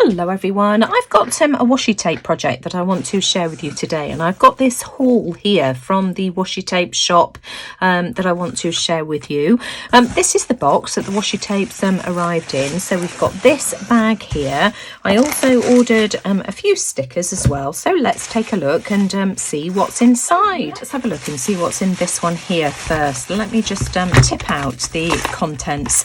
Hello everyone, I've got a washi tape project that I want to share with you today, and I've got this haul here from the Washi Tape shop that I want to share with you. This is the box that the washi tapes arrived in. So we've got this bag here. I also ordered a few stickers as well, so let's take a look and see what's inside. Let's have a look and see what's in this one here first. Let me just tip out the contents.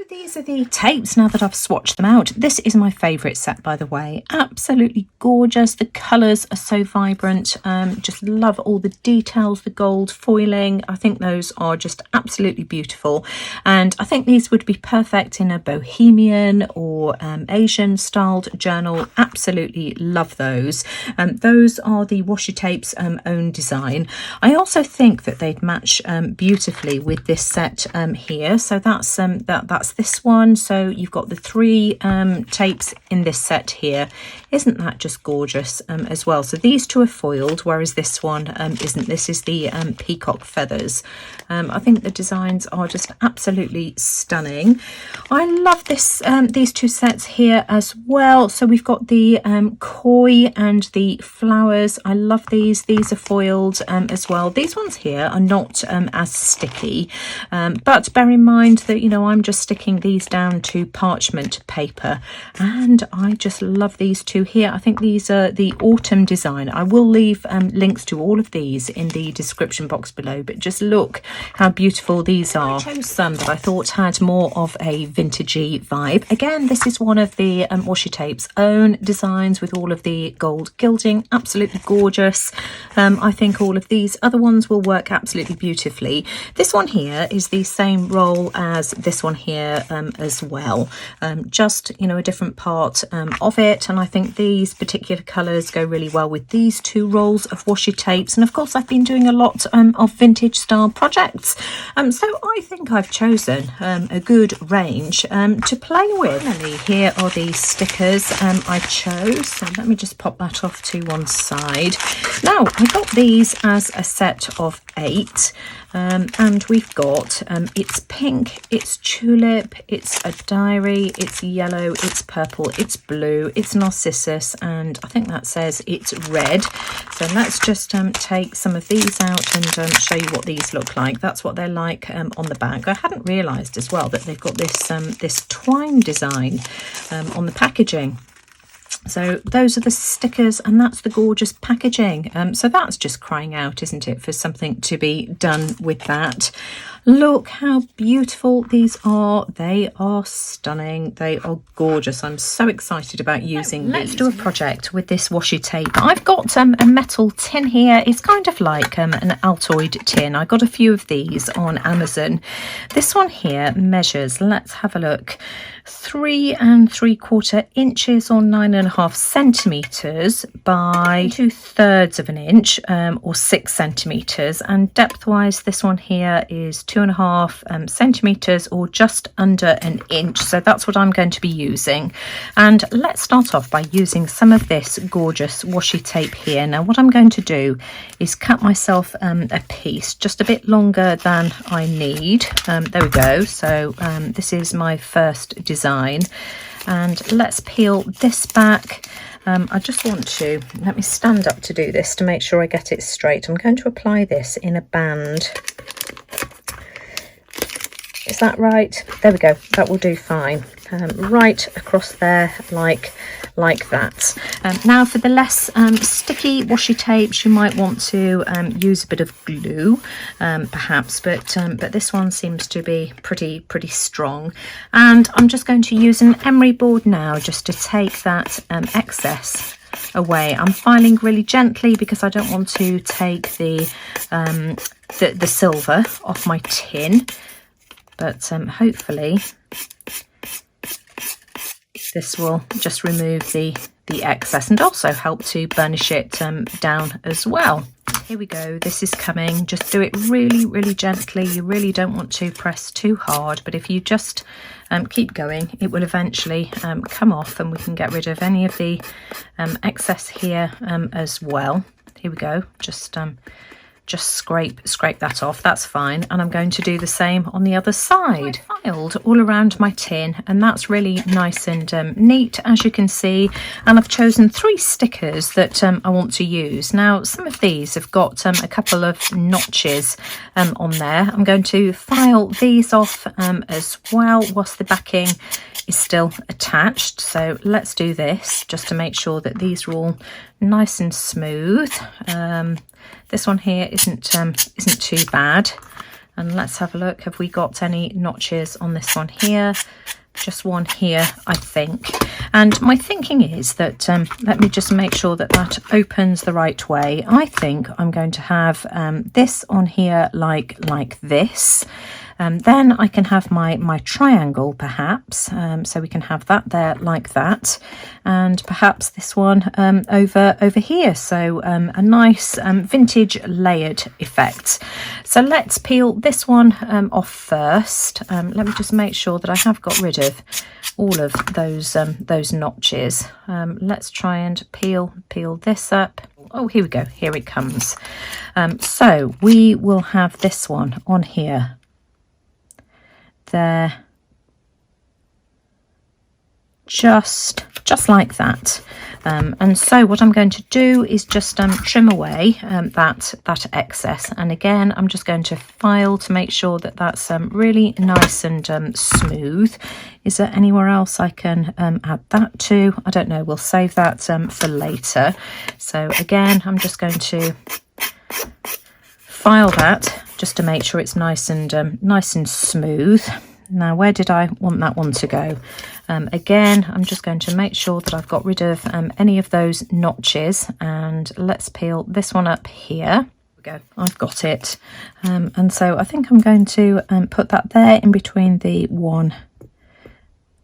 These are the tapes now that I've swatched them out. This is my favourite set, by the way. Absolutely gorgeous. The colours are so vibrant. Just love all the details, the gold foiling. I think those are just absolutely beautiful. And I think these would be perfect in a bohemian or Asian styled journal. Absolutely love those. Those are the Washi Tapes own design. I also think that they'd match beautifully with this set here. So that's this one. So you've got the three tapes in this set here. Isn't that just gorgeous as well? So these two are foiled, whereas this one isn't. This is the peacock feathers. I think the designs are just absolutely stunning. I love this these two sets here as well. So we've got the koi and the flowers. I love these. These are foiled as well. These ones here are not as sticky, but bear in mind that, you know, I'm just sticking these down to parchment paper, and I just love these two here. I think these are the autumn design. I will leave links to all of these in the description box below, but just look how beautiful these are. I chose some that I thought had more of a vintagey vibe. Again, this is one of the Washi Tapes own designs with all of the gold gilding. Absolutely gorgeous. I think all of these other ones will work absolutely beautifully. This one here is the same roll as this one here as well, just, you know, a different part of it, and I think these particular colours go really well with these two rolls of washi tapes. And of course I've been doing a lot of vintage style projects, so I think I've chosen a good range to play with. Finally, here are the stickers I chose, so let me just pop that off to one side. Now I got these as a set of 8. And we've got it's pink, it's tulip, it's a diary, it's yellow, it's purple, it's blue, it's narcissus, and I think that says it's red. So let's just take some of these out and show you what these look like. That's what they're like on the back. I hadn't realised as well that they've got this this twine design on the packaging. So those are the stickers, and that's the gorgeous packaging. So that's just crying out, isn't it, for something to be done with that. Look how beautiful these are. They are stunning. They are gorgeous. I'm so excited about using these. Let's do a project with this washi tape. I've got a metal tin here. It's kind of like an Altoid tin. I got a few of these on Amazon. This one here measures, let's have a look, 3 3/4 inches or 9.5 centimeters by 2/3 of an inch, or 6 centimeters, and depth wise this one here is 2.5 centimeters or just under an inch. So that's what I'm going to be using. And let's start off by using some of this gorgeous washi tape here. Now what I'm going to do is cut myself a piece just a bit longer than I need. There we go. So this is my first design, and let's peel this back. I just want to, let me stand up to do this to make sure I get it straight. I'm going to apply this in a band. Is that right? There we go. That will do fine. Right across there, like that. Now for the less sticky washi tapes, you might want to use a bit of glue, perhaps, but this one seems to be pretty strong. And I'm just going to use an emery board now just to take that excess away. I'm filing really gently because I don't want to take the silver off my tin, but hopefully this will just remove the excess and also help to burnish it down as well. Here we go. This is coming. Just do it really gently. You really don't want to press too hard, but if you just keep going, it will eventually come off, and we can get rid of any of the excess here as well. Here we go. Just scrape that off. That's fine. And I'm going to do the same on the other side. I filed all around my tin, and that's really nice and neat, as you can see. And I've chosen 3 stickers that I want to use. Now some of these have got a couple of notches on there. I'm going to file these off as well whilst the backing is still attached. So let's do this just to make sure that these are all nice and smooth. This one here isn't too bad. And let's have a look. Have we got any notches on this one here? Just one here, I think. And my thinking is that, let me just make sure that that opens the right way. I think I'm going to have this on here like this. Then I can have my triangle perhaps, so we can have that there like that, and perhaps this one over here, so a nice vintage layered effect. So let's peel this one off first. Let me just make sure that I have got rid of all of those notches. Let's try and peel this up. Oh, here we go. Here it comes. So we will have this one on here. There, just like that. And so what I'm going to do is just trim away that excess, and again I'm just going to file to make sure that that's really nice and smooth. Is there anywhere else I can add that to? I don't know, we'll save that for later. So again I'm just going to file that just to make sure it's nice and smooth. Now where did I want that one to go? Again I'm just going to make sure that I've got rid of any of those notches, and let's peel this one up here. Go. I've got it, and so I think I'm going to put that there in between the 1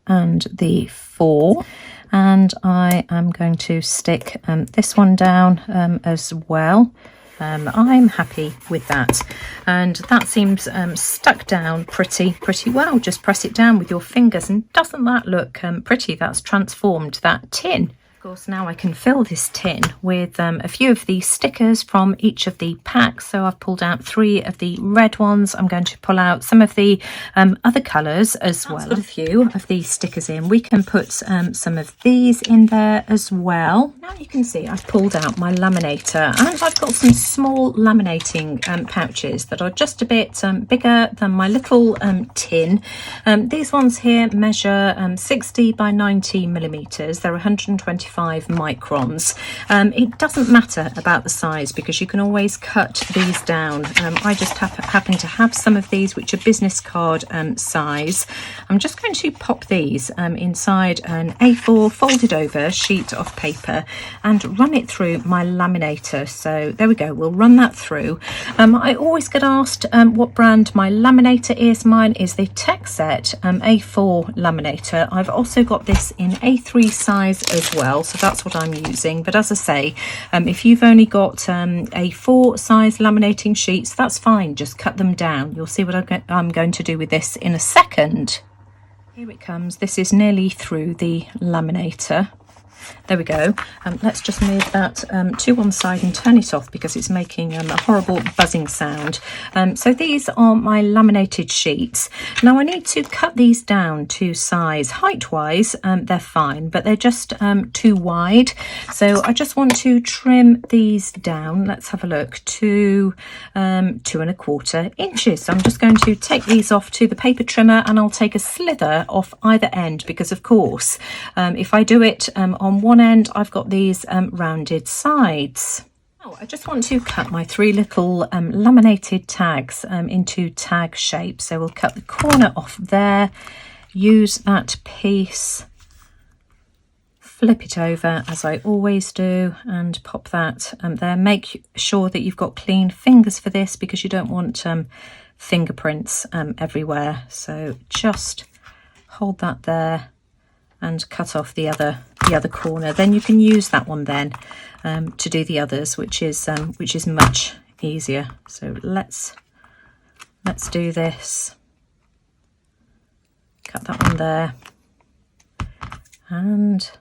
and the 4, and I am going to stick this one down as well. I'm happy with that, and that seems stuck down pretty well. Just press it down with your fingers, and doesn't that look pretty? That's transformed that tin. course, now I can fill this tin with a few of the stickers from each of the packs. So I've pulled out 3 of the red ones. I'm going to pull out some of the other colours as well. A few of these stickers in. We can put some of these in there as well. Now you can see I've pulled out my laminator, and I've got some small laminating pouches that are just a bit bigger than my little tin. These ones here measure 60 by 90 millimeters. They're 125 microns. It doesn't matter about the size because you can always cut these down. I just happen to have some of these which are business card size. I'm just going to pop these inside an A4 folded over sheet of paper and run it through my laminator. So there we go, we'll run that through. I always get asked what brand my laminator is. Mine is the TechSet A4 laminator. I've also got this in A3 size as well, so that's what I'm using. But as I say, if you've only got A4 size laminating sheets, that's fine, just cut them down. You'll see what I'm going to do with this in a second. Here it comes. This is nearly through the laminator. There we go. Let's just move that to one side and turn it off because it's making a horrible buzzing sound. So these are my laminated sheets. Now I need to cut these down to size. Height wise, they're fine, but they're just too wide. So I just want to trim these down. Let's have a look, to 2¼ inches. So I'm just going to take these off to the paper trimmer, and I'll take a slither off either end because of course if I do it on one end, I've got these rounded sides. I just want to cut my 3 little laminated tags into tag shape. So we'll cut the corner off there, use that piece, flip it over as I always do, and pop that there. Make sure that you've got clean fingers for this because you don't want fingerprints everywhere. So just hold that there and cut off the other corner. Then you can use that one then to do the others, which is much easier. So let's do this. Cut that one there and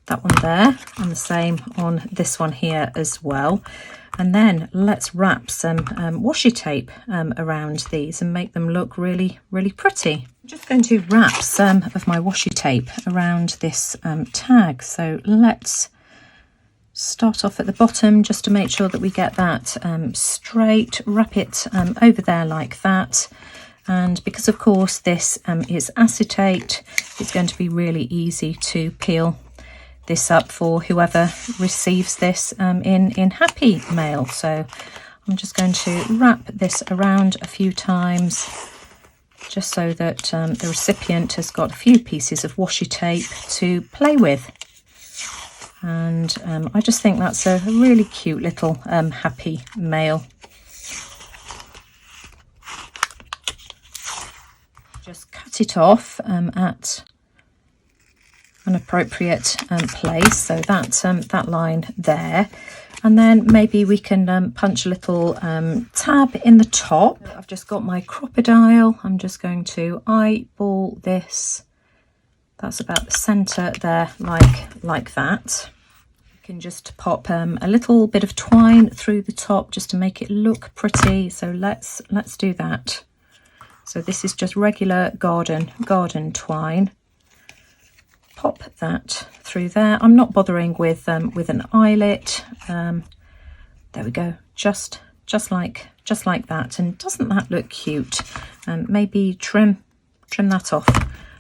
that one there, and the same on this one here as well. And then let's wrap some washi tape around these and make them look really, really pretty. I'm just going to wrap some of my washi tape around this tag. So let's start off at the bottom just to make sure that we get that straight. Wrap it over there like that. And because of course this is acetate, it's going to be really easy to peel this up for whoever receives this in happy mail. So I'm just going to wrap this around a few times just so that the recipient has got a few pieces of washi tape to play with. And I just think that's a really cute little happy mail. Just cut it off at an appropriate place, so that's that line there, and then maybe we can punch a little tab in the top. I've just got my crocodile. I'm just going to eyeball this. That's about the center there, like that. You can just pop a little bit of twine through the top just to make it look pretty. So let's do that. So this is just regular garden twine. Pop that through there. I'm not bothering with an eyelet. There we go, just like that. And doesn't that look cute? Maybe trim that off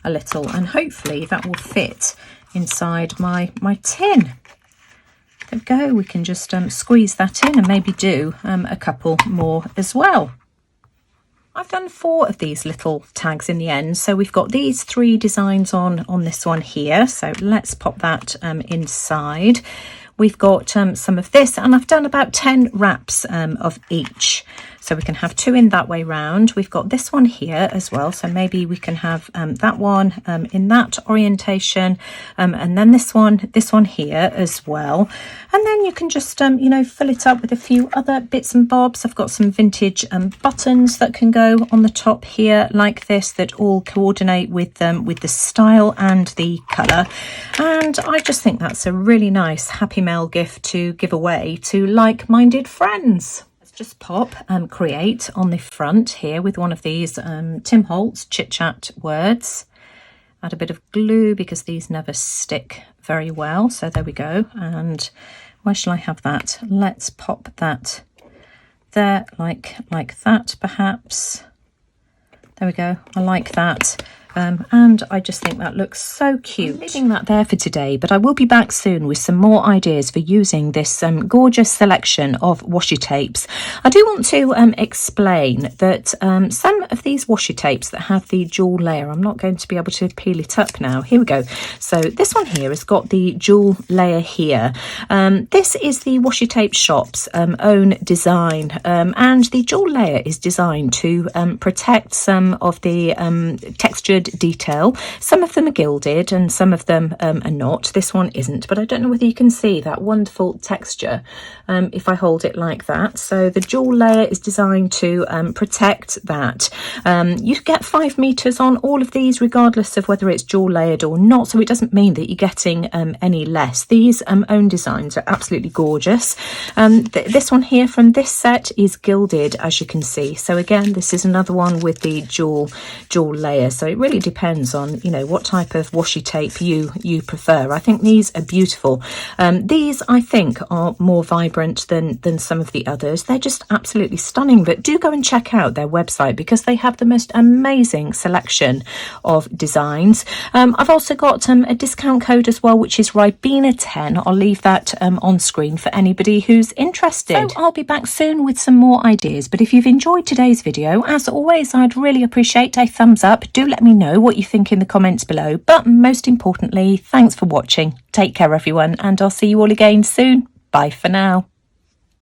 a little, and hopefully that will fit inside my tin. There we go. We can just squeeze that in and maybe do a couple more as well. I've done 4 of these little tags in the end. So we've got these 3 designs on this one here. So let's pop that inside. We've got some of this, and I've done about 10 wraps of each. So we can have 2 in that way round. We've got this one here as well, so maybe we can have that one in that orientation, and then this one here as well. And then you can just you know, fill it up with a few other bits and bobs. I've got some vintage buttons that can go on the top here like this, that all coordinate with the style and the colour. And I just think that's a really nice Happy Mail gift to give away to like-minded friends. Let's just pop create on the front here with one of these Tim Holtz Chit Chat words. Add a bit of glue because these never stick very well. So there we go. And where shall I have that? Let's pop that there, like that perhaps. There we go. I like that. And I just think that looks so cute. I'm leaving that there for today, but I will be back soon with some more ideas for using this gorgeous selection of washi tapes. I do want to explain that some of these washi tapes that have the dual layer, I'm not going to be able to peel it up now. Here we go. So this one here has got the dual layer here. This is the Washi Tape shop's own design, and the dual layer is designed to protect some of the textured detail. Some of them are gilded and some of them are not. This one isn't, but I don't know whether you can see that wonderful texture if I hold it like that. So the dual layer is designed to protect that. You get 5 meters on all of these regardless of whether it's dual layered or not, so it doesn't mean that you're getting any less. These own designs are absolutely gorgeous. This one here from this set is gilded, as you can see. So again, this is another one with the dual layer. So it really depends on, you know, what type of washi tape you prefer. I think these are beautiful. These I think are more vibrant than some of the others. They're just absolutely stunning, but do go and check out their website because they have the most amazing selection of designs. I've also got a discount code as well, which is Ribena10. I'll leave that on screen for anybody who's interested. So I'll be back soon with some more ideas, but if you've enjoyed today's video, as always, I'd really appreciate a thumbs up. Do let me know what you think in the comments below, but most importantly, thanks for watching. Take care everyone, and I'll see you all again soon. Bye for now.